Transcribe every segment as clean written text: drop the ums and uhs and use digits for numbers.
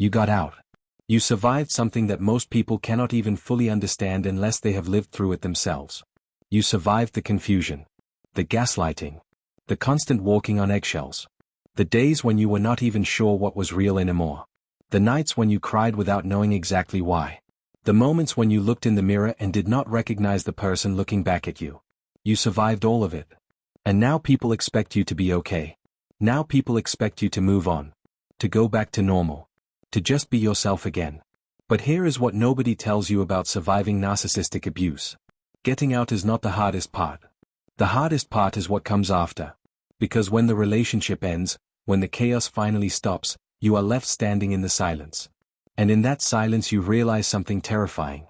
You got out. You survived something that most people cannot even fully understand unless they have lived through it themselves. You survived the confusion, the gaslighting, the constant walking on eggshells, the days when you were not even sure what was real anymore, the nights when you cried without knowing exactly why, the moments when you looked in the mirror and did not recognize the person looking back at you. You survived all of it. And now people expect you to be okay. Now people expect you to move on, to go back to normal, to just be yourself again. But here is what nobody tells you about surviving narcissistic abuse. Getting out is not the hardest part. The hardest part is what comes after. Because when the relationship ends, when the chaos finally stops, you are left standing in the silence. And in that silence you realize something terrifying.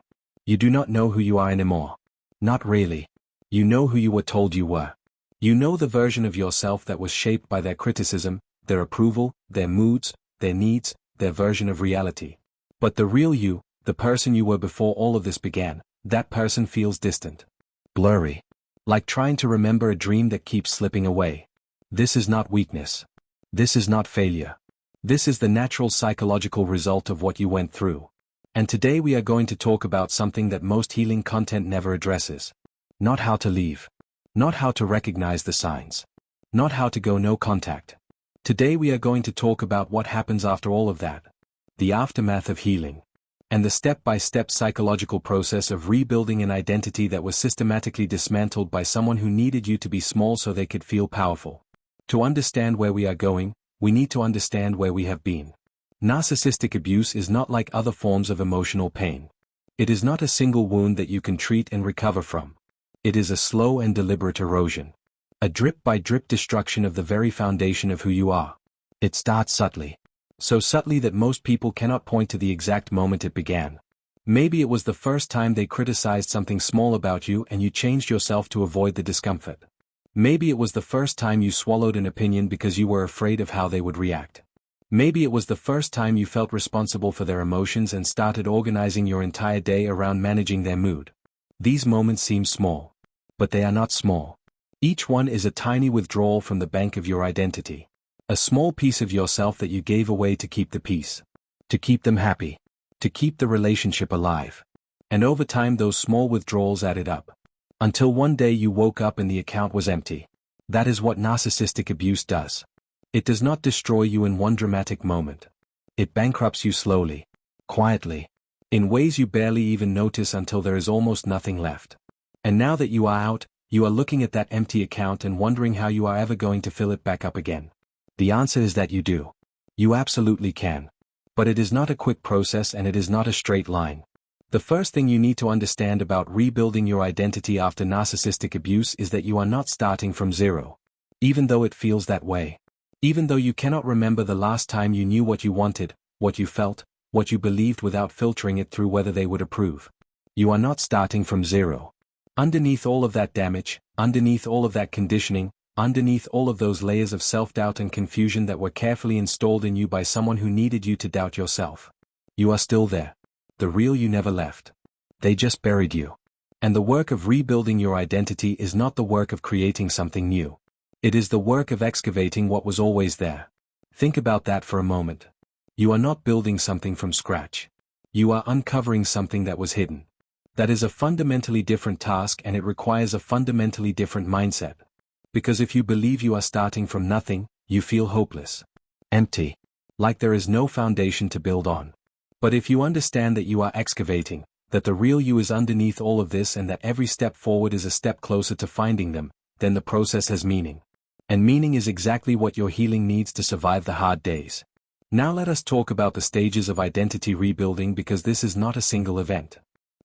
You do not know who you are anymore. Not really. You know who you were told you were. You know the version of yourself that was shaped by their criticism, their approval, their moods, their needs, their version of reality. But the real you, the person you were before all of this began, that person feels distant. Blurry. Like trying to remember a dream that keeps slipping away. This is not weakness. This is not failure. This is the natural psychological result of what you went through. And today we are going to talk about something that most healing content never addresses. Not how to leave. Not how to recognize the signs. Not how to go no contact. Today we are going to talk about what happens after all of that. The aftermath of healing. And the step-by-step psychological process of rebuilding an identity that was systematically dismantled by someone who needed you to be small so they could feel powerful. To understand where we are going, we need to understand where we have been. Narcissistic abuse is not like other forms of emotional pain. It is not a single wound that you can treat and recover from. It is a slow and deliberate erosion. A drip-by-drip destruction of the very foundation of who you are. It starts subtly. So subtly that most people cannot point to the exact moment it began. Maybe it was the first time they criticized something small about you and you changed yourself to avoid the discomfort. Maybe it was the first time you swallowed an opinion because you were afraid of how they would react. Maybe it was the first time you felt responsible for their emotions and started organizing your entire day around managing their mood. These moments seem small. But they are not small. Each one is a tiny withdrawal from the bank of your identity. A small piece of yourself that you gave away to keep the peace. To keep them happy. To keep the relationship alive. And over time those small withdrawals added up. Until one day you woke up and the account was empty. That is what narcissistic abuse does. It does not destroy you in one dramatic moment. It bankrupts you slowly. Quietly. In ways you barely even notice until there is almost nothing left. And now that you are out, you are looking at that empty account and wondering how you are ever going to fill it back up again. The answer is that you do. You absolutely can. But it is not a quick process and it is not a straight line. The first thing you need to understand about rebuilding your identity after narcissistic abuse is that you are not starting from zero. Even though it feels that way. Even though you cannot remember the last time you knew what you wanted, what you felt, what you believed without filtering it through whether they would approve. You are not starting from zero. Underneath all of that damage, underneath all of that conditioning, underneath all of those layers of self-doubt and confusion that were carefully installed in you by someone who needed you to doubt yourself. You are still there. The real you never left. They just buried you. And the work of rebuilding your identity is not the work of creating something new. It is the work of excavating what was always there. Think about that for a moment. You are not building something from scratch. You are uncovering something that was hidden. That is a fundamentally different task and it requires a fundamentally different mindset. Because if you believe you are starting from nothing, you feel hopeless. Empty. Like there is no foundation to build on. But if you understand that you are excavating, that the real you is underneath all of this and that every step forward is a step closer to finding them, then the process has meaning. And meaning is exactly what your healing needs to survive the hard days. Now let us talk about the stages of identity rebuilding because this is not a single event.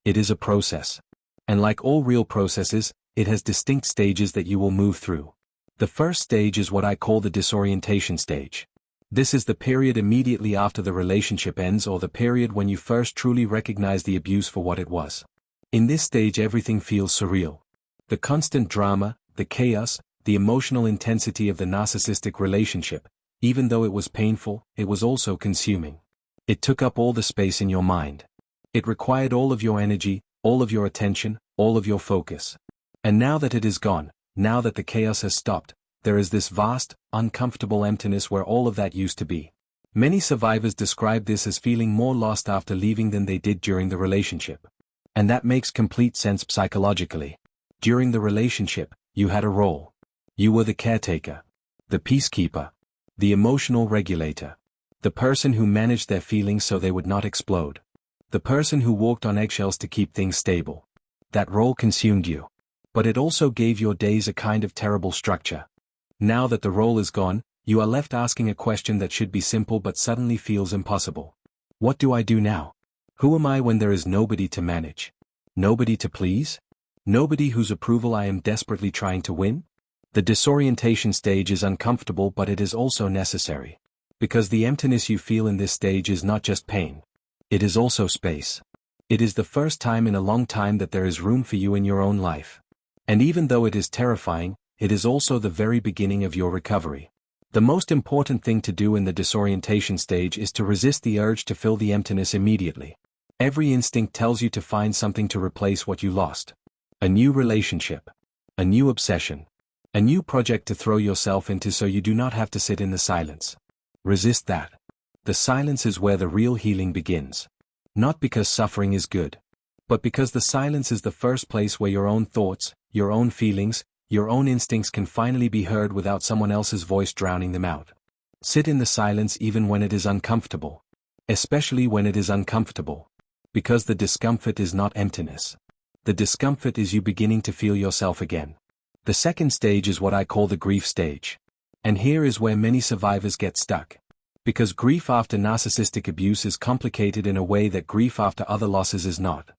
It is a process. And like all real processes, it has distinct stages that you will move through. The first stage is what I call the disorientation stage. This is the period immediately after the relationship ends or the period when you first truly recognize the abuse for what it was. In this stage everything feels surreal. The constant drama, the chaos, the emotional intensity of the narcissistic relationship, even though it was painful, it was also consuming. It took up all the space in your mind. It required all of your energy, all of your attention, all of your focus. And now that it is gone, now that the chaos has stopped, there is this vast, uncomfortable emptiness where all of that used to be. Many survivors describe this as feeling more lost after leaving than they did during the relationship. And that makes complete sense psychologically. During the relationship, you had a role. You were the caretaker, the peacekeeper, the emotional regulator, the person who managed their feelings so they would not explode, the person who walked on eggshells to keep things stable. That role consumed you. But it also gave your days a kind of terrible structure. Now that the role is gone, you are left asking a question that should be simple but suddenly feels impossible. What do I do now? Who am I when there is nobody to manage? Nobody to please? Nobody whose approval I am desperately trying to win? The disorientation stage is uncomfortable, but it is also necessary. Because the emptiness you feel in this stage is not just pain. It is also space. It is the first time in a long time that there is room for you in your own life. And even though it is terrifying, it is also the very beginning of your recovery. The most important thing to do in the disorientation stage is to resist the urge to fill the emptiness immediately. Every instinct tells you to find something to replace what you lost. A new relationship. A new obsession. A new project to throw yourself into so you do not have to sit in the silence. Resist that. The silence is where the real healing begins. Not because suffering is good, but because the silence is the first place where your own thoughts, your own feelings, your own instincts can finally be heard without someone else's voice drowning them out. Sit in the silence even when it is uncomfortable. Especially when it is uncomfortable. Because the discomfort is not emptiness. The discomfort is you beginning to feel yourself again. The second stage is what I call the grief stage. And here is where many survivors get stuck. Because grief after narcissistic abuse is complicated in a way that grief after other losses is not.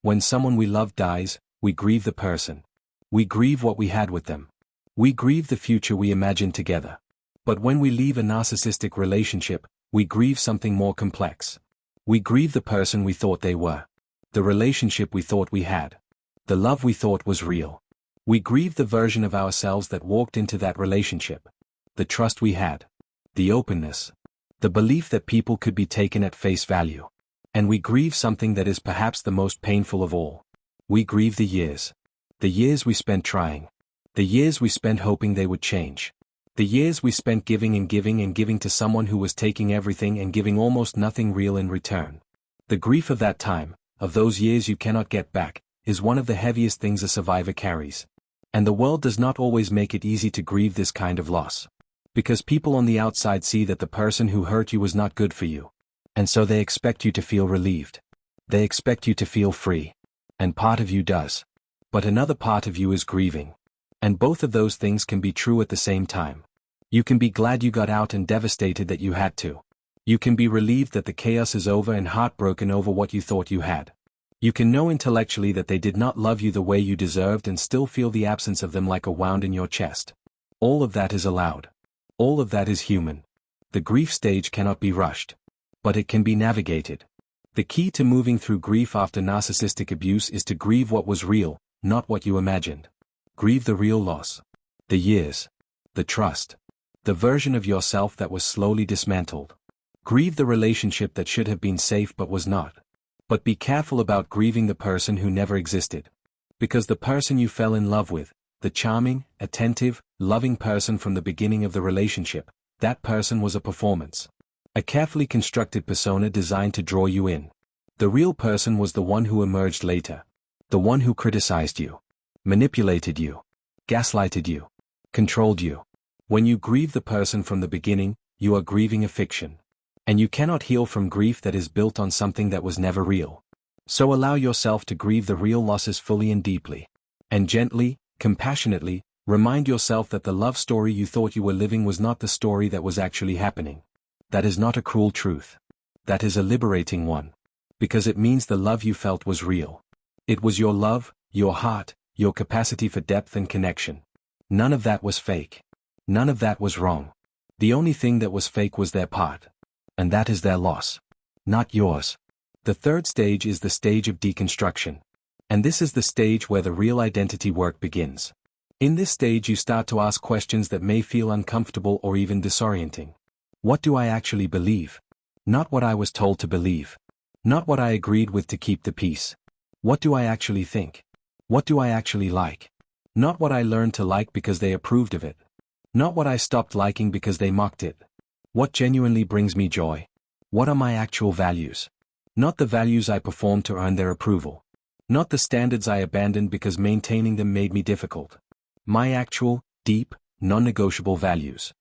When someone we love dies, we grieve the person. We grieve what we had with them. We grieve the future we imagined together. But when we leave a narcissistic relationship, we grieve something more complex. We grieve the person we thought they were. The relationship we thought we had. The love we thought was real. We grieve the version of ourselves that walked into that relationship. The trust we had. The openness. The belief that people could be taken at face value. And we grieve something that is perhaps the most painful of all. We grieve the years. The years we spent trying. The years we spent hoping they would change. The years we spent giving and giving and giving to someone who was taking everything and giving almost nothing real in return. The grief of that time, of those years you cannot get back, is one of the heaviest things a survivor carries. And the world does not always make it easy to grieve this kind of loss. Because people on the outside see that the person who hurt you was not good for you. And so they expect you to feel relieved. They expect you to feel free. And part of you does. But another part of you is grieving. And both of those things can be true at the same time. You can be glad you got out and devastated that you had to. You can be relieved that the chaos is over and heartbroken over what you thought you had. You can know intellectually that they did not love you the way you deserved and still feel the absence of them like a wound in your chest. All of that is allowed. All of that is human. The grief stage cannot be rushed. But it can be navigated. The key to moving through grief after narcissistic abuse is to grieve what was real, not what you imagined. Grieve the real loss. The years. The trust. The version of yourself that was slowly dismantled. Grieve the relationship that should have been safe but was not. But be careful about grieving the person who never existed. Because the person you fell in love with, the charming, attentive, loving person from the beginning of the relationship, that person was a performance. A carefully constructed persona designed to draw you in. The real person was the one who emerged later. The one who criticized you. Manipulated you. Gaslighted you. Controlled you. When you grieve the person from the beginning, you are grieving a fiction. And you cannot heal from grief that is built on something that was never real. So allow yourself to grieve the real losses fully and deeply. And gently, compassionately, remind yourself that the love story you thought you were living was not the story that was actually happening. That is not a cruel truth. That is a liberating one. Because it means the love you felt was real. It was your love, your heart, your capacity for depth and connection. None of that was fake. None of that was wrong. The only thing that was fake was their part. And that is their loss. Not yours. The third stage is the stage of deconstruction. And this is the stage where the real identity work begins. In this stage you start to ask questions that may feel uncomfortable or even disorienting. What do I actually believe? Not what I was told to believe. Not what I agreed with to keep the peace. What do I actually think? What do I actually like? Not what I learned to like because they approved of it. Not what I stopped liking because they mocked it. What genuinely brings me joy? What are my actual values? Not the values I perform to earn their approval. Not the standards I abandoned because maintaining them made me difficult. My actual, deep, non-negotiable values.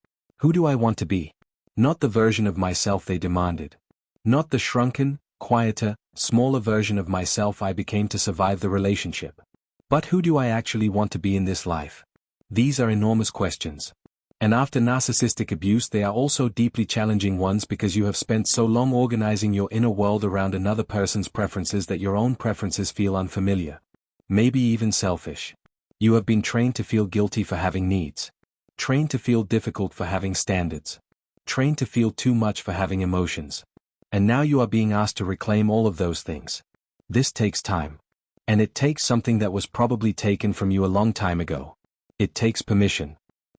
Who do I want to be? Not the version of myself they demanded. Not the shrunken, quieter, smaller version of myself I became to survive the relationship. But who do I actually want to be in this life? These are enormous questions. And after narcissistic abuse, they are also deeply challenging ones because you have spent so long organizing your inner world around another person's preferences that your own preferences feel unfamiliar. Maybe even selfish. You have been trained to feel guilty for having needs. Trained to feel difficult for having standards. Trained to feel too much for having emotions. And now you are being asked to reclaim all of those things. This takes time. And it takes something that was probably taken from you a long time ago. It takes permission.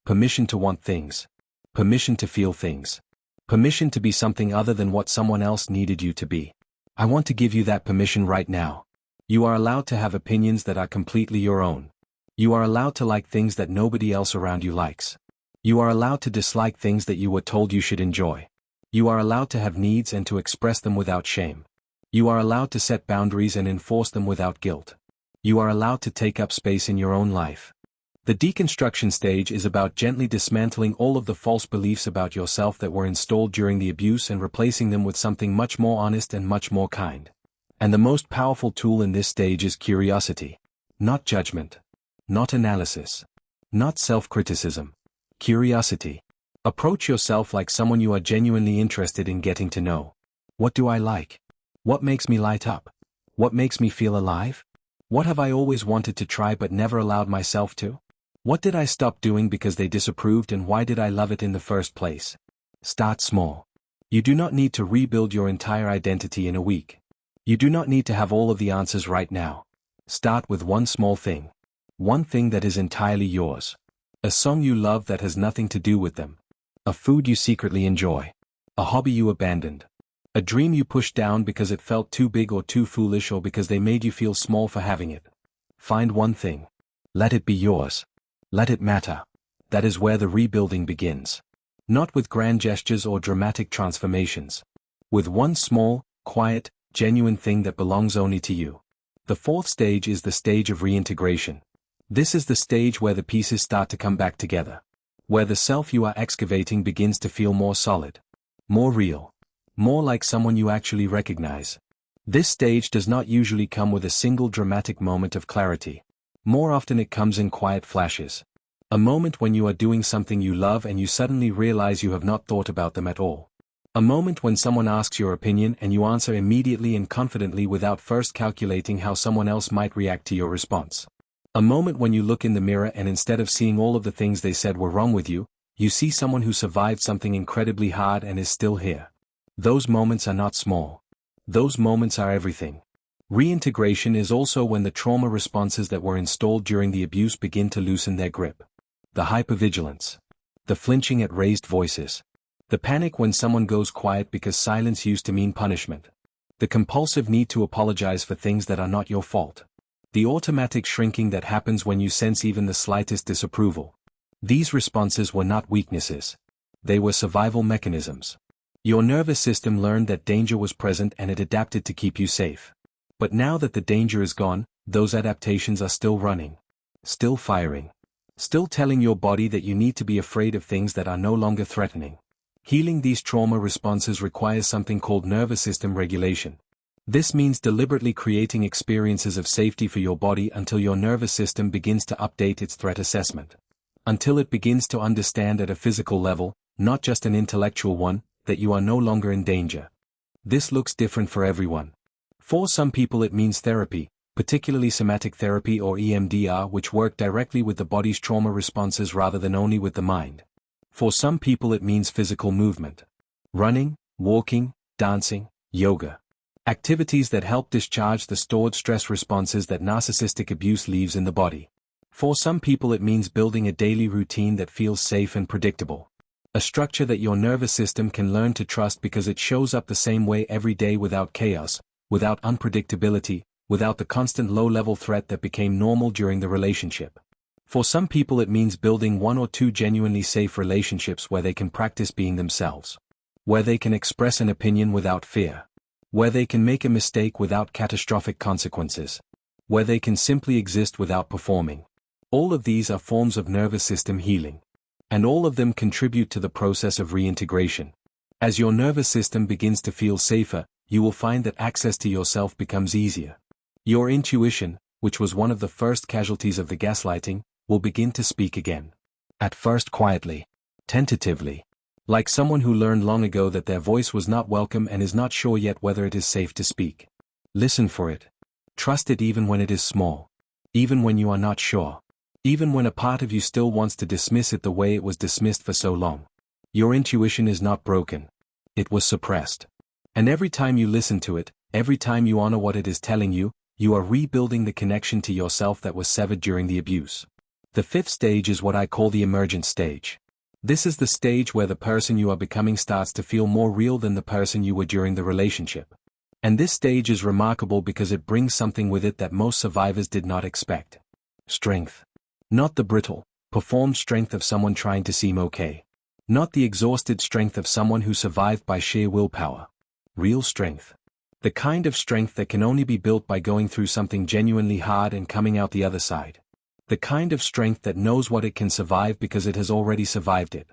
Permission to want things. Permission to feel things. Permission to be something other than what someone else needed you to be. I want to give you that permission right now. You are allowed to have opinions that are completely your own. You are allowed to like things that nobody else around you likes. You are allowed to dislike things that you were told you should enjoy. You are allowed to have needs and to express them without shame. You are allowed to set boundaries and enforce them without guilt. You are allowed to take up space in your own life. The deconstruction stage is about gently dismantling all of the false beliefs about yourself that were installed during the abuse and replacing them with something much more honest and much more kind. And the most powerful tool in this stage is curiosity. Not judgment. Not analysis. Not self-criticism. Curiosity. Approach yourself like someone you are genuinely interested in getting to know. What do I like? What makes me light up? What makes me feel alive? What have I always wanted to try but never allowed myself to? What did I stop doing because they disapproved, and why did I love it in the first place? Start small. You do not need to rebuild your entire identity in a week. You do not need to have all of the answers right now. Start with one small thing. One thing that is entirely yours. A song you love that has nothing to do with them. A food you secretly enjoy. A hobby you abandoned. A dream you pushed down because it felt too big or too foolish or because they made you feel small for having it. Find one thing. Let it be yours. Let it matter. That is where the rebuilding begins. Not with grand gestures or dramatic transformations. With one small, quiet, genuine thing that belongs only to you. The fourth stage is the stage of reintegration. This is the stage where the pieces start to come back together. Where the self you are excavating begins to feel more solid. More real. More like someone you actually recognize. This stage does not usually come with a single dramatic moment of clarity. More often it comes in quiet flashes. A moment when you are doing something you love and you suddenly realize you have not thought about them at all. A moment when someone asks your opinion and you answer immediately and confidently without first calculating how someone else might react to your response. A moment when you look in the mirror and instead of seeing all of the things they said were wrong with you, you see someone who survived something incredibly hard and is still here. Those moments are not small. Those moments are everything. Reintegration is also when the trauma responses that were installed during the abuse begin to loosen their grip. The hypervigilance. The flinching at raised voices. The panic when someone goes quiet because silence used to mean punishment. The compulsive need to apologize for things that are not your fault. The automatic shrinking that happens when you sense even the slightest disapproval. These responses were not weaknesses. They were survival mechanisms. Your nervous system learned that danger was present and it adapted to keep you safe. But now that the danger is gone, those adaptations are still running. Still firing. Still telling your body that you need to be afraid of things that are no longer threatening. Healing these trauma responses requires something called nervous system regulation. This means deliberately creating experiences of safety for your body until your nervous system begins to update its threat assessment. Until it begins to understand at a physical level, not just an intellectual one, that you are no longer in danger. This looks different for everyone. For some people it means therapy, particularly somatic therapy or EMDR, which work directly with the body's trauma responses rather than only with the mind. For some people it means physical movement. Running, walking, dancing, yoga. Activities that help discharge the stored stress responses that narcissistic abuse leaves in the body. For some people it means building a daily routine that feels safe and predictable. A structure that your nervous system can learn to trust because it shows up the same way every day without chaos, without unpredictability, without the constant low-level threat that became normal during the relationship. For some people it means building one or two genuinely safe relationships where they can practice being themselves. where they can express an opinion without fear, where they can make a mistake without catastrophic consequences, where they can simply exist without performing. All of these are forms of nervous system healing. And all of them contribute to the process of reintegration. As your nervous system begins to feel safer, you will find that access to yourself becomes easier. Your intuition, which was one of the first casualties of the gaslighting, will begin to speak again. At first quietly, tentatively, like someone who learned long ago that their voice was not welcome and is not sure yet whether it is safe to speak. Listen for it. Trust it even when it is small. Even when you are not sure. Even when a part of you still wants to dismiss it the way it was dismissed for so long. Your intuition is not broken. It was suppressed. And every time you listen to it, every time you honor what it is telling you, you are rebuilding the connection to yourself that was severed during the abuse. The fifth stage is what I call the emergence stage. This is the stage where the person you are becoming starts to feel more real than the person you were during the relationship. And this stage is remarkable because it brings something with it that most survivors did not expect. Strength. Not the brittle, performed strength of someone trying to seem okay. Not the exhausted strength of someone who survived by sheer willpower. Real strength. The kind of strength that can only be built by going through something genuinely hard and coming out the other side. The kind of strength that knows what it can survive because it has already survived it.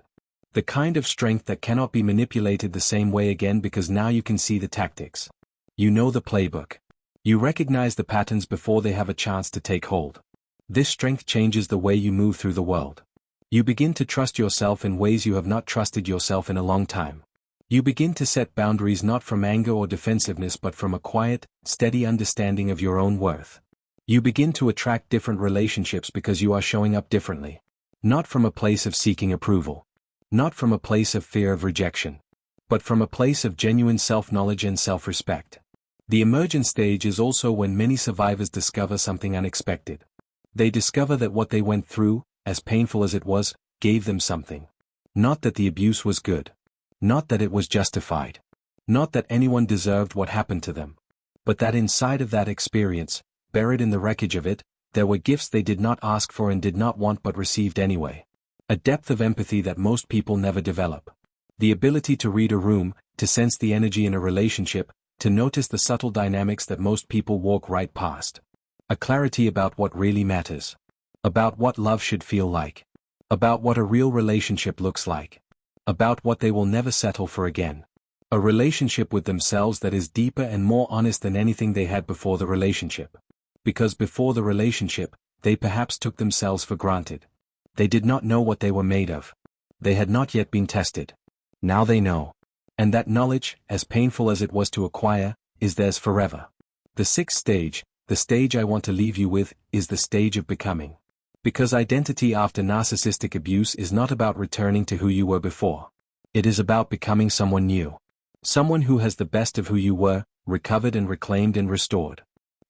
The kind of strength that cannot be manipulated the same way again because now you can see the tactics. You know the playbook. You recognize the patterns before they have a chance to take hold. This strength changes the way you move through the world. You begin to trust yourself in ways you have not trusted yourself in a long time. You begin to set boundaries not from anger or defensiveness but from a quiet, steady understanding of your own worth. You begin to attract different relationships because you are showing up differently. Not from a place of seeking approval. Not from a place of fear of rejection. But from a place of genuine self-knowledge and self-respect. The emergence stage is also when many survivors discover something unexpected. They discover that what they went through, as painful as it was, gave them something. Not that the abuse was good. Not that it was justified. Not that anyone deserved what happened to them. But that inside of that experience, buried in the wreckage of it, there were gifts they did not ask for and did not want but received anyway. A depth of empathy that most people never develop. The ability to read a room, to sense the energy in a relationship, to notice the subtle dynamics that most people walk right past. A clarity about what really matters. About what love should feel like. About what a real relationship looks like. About what they will never settle for again. A relationship with themselves that is deeper and more honest than anything they had before the relationship. Because before the relationship, they perhaps took themselves for granted. They did not know what they were made of. They had not yet been tested. Now they know. And that knowledge, as painful as it was to acquire, is theirs forever. The sixth stage, the stage I want to leave you with, is the stage of becoming. Because identity after narcissistic abuse is not about returning to who you were before. It is about becoming someone new. Someone who has the best of who you were, recovered and reclaimed and restored.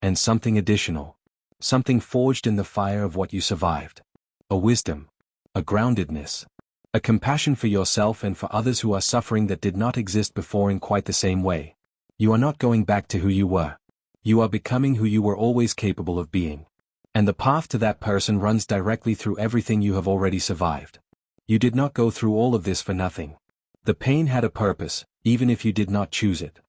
And something additional. Something forged in the fire of what you survived. A wisdom. A groundedness. A compassion for yourself and for others who are suffering that did not exist before in quite the same way. You are not going back to who you were. You are becoming who you were always capable of being. And the path to that person runs directly through everything you have already survived. You did not go through all of this for nothing. The pain had a purpose, even if you did not choose it.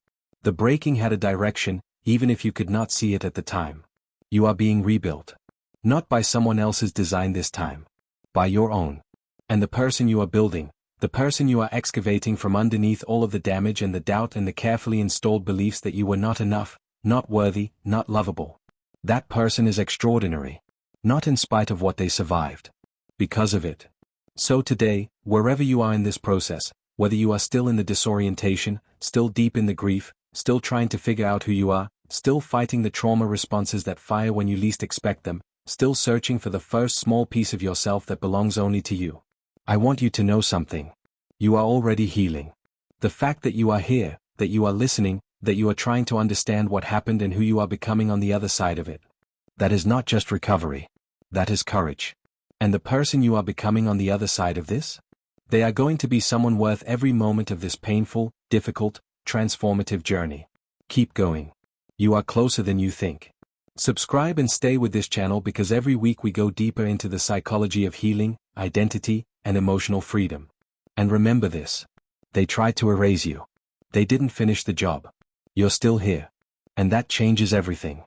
The breaking had a direction, even if you could not see it at the time. You are being rebuilt. Not by someone else's design this time. By your own. And the person you are building, the person you are excavating from underneath all of the damage and the doubt and the carefully installed beliefs that you were not enough, not worthy, not lovable. That person is extraordinary. Not in spite of what they survived. Because of it. So today, wherever you are in this process, whether you are still in the disorientation, still deep in the grief, still trying to figure out who you are, still fighting the trauma responses that fire when you least expect them, still searching for the first small piece of yourself that belongs only to you. I want you to know something. You are already healing. The fact that you are here, that you are listening, that you are trying to understand what happened and who you are becoming on the other side of it. That is not just recovery. That is courage. And the person you are becoming on the other side of this? They are going to be someone worth every moment of this painful, difficult, transformative journey. Keep going. You are closer than you think. Subscribe and stay with this channel because every week we go deeper into the psychology of healing, identity, and emotional freedom. And remember this. They tried to erase you. They didn't finish the job. You're still here. And that changes everything.